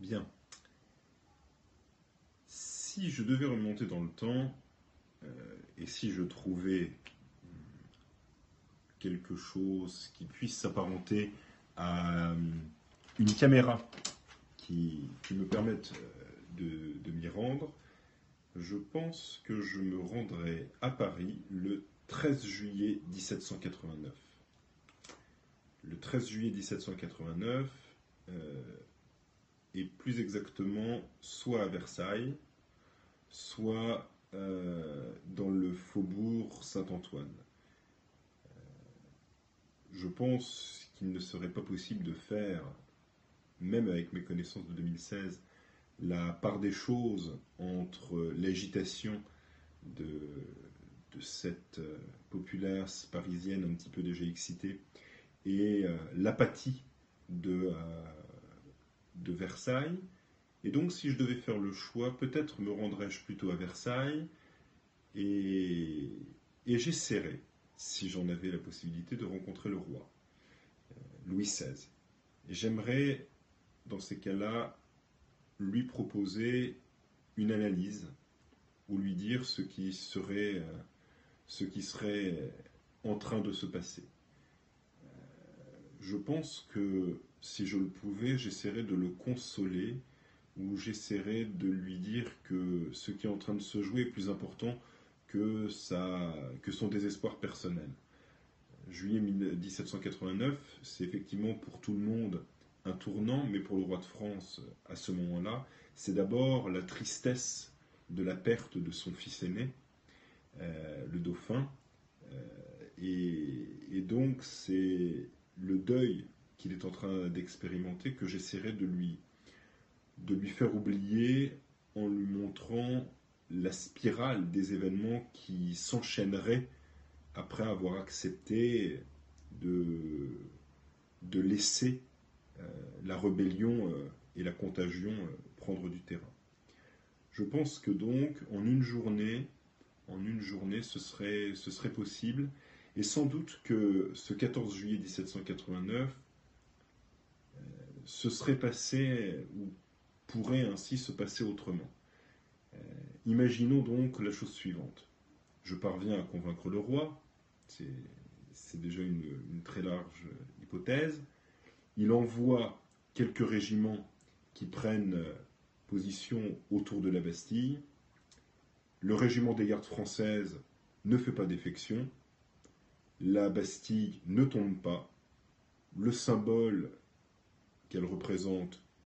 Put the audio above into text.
Bien. Si je devais remonter dans le temps, et si je trouvais quelque chose qui puisse s'apparenter à une caméra qui me permette de m'y rendre, je pense que je me rendrais à Paris le 13 juillet 1789. Le 13 juillet 1789, et plus exactement soit à Versailles, soit dans le faubourg Saint-Antoine. Je pense qu'il ne serait pas possible de faire, même avec mes connaissances de 2016, la part des choses entre l'agitation de cette populace parisienne un petit peu déjà excitée et l'apathie de Versailles. Et donc, si je devais faire le choix, peut-être me rendrais-je plutôt à Versailles et j'essaierais, si j'en avais la possibilité, de rencontrer le roi, Louis XVI. Et j'aimerais, dans ces cas-là, lui proposer une analyse ou lui dire ce qui serait en train de se passer. Je pense que si je le pouvais, j'essaierais de le consoler ou j'essaierais de lui dire que ce qui est en train de se jouer est plus important que son désespoir personnel. Juillet 1789, c'est effectivement pour tout le monde un tournant, mais pour le roi de France, à ce moment-là, c'est d'abord la tristesse de la perte de son fils aîné, le dauphin, et donc c'est le deuil qu'il est en train d'expérimenter que j'essaierai de lui faire oublier en lui montrant la spirale des événements qui s'enchaîneraient après avoir accepté de laisser la rébellion et la contagion prendre du terrain. Je pense que donc, en une journée, ce serait possible. Et sans doute que ce 14 juillet 1789 se serait passé, ou pourrait ainsi se passer autrement. Imaginons donc la chose suivante. Je parviens à convaincre le roi, c'est déjà une très large hypothèse. Il envoie quelques régiments qui prennent position autour de la Bastille. Le régiment des gardes françaises ne fait pas défection. La Bastille ne tombe pas. Le symbole qu'elle représente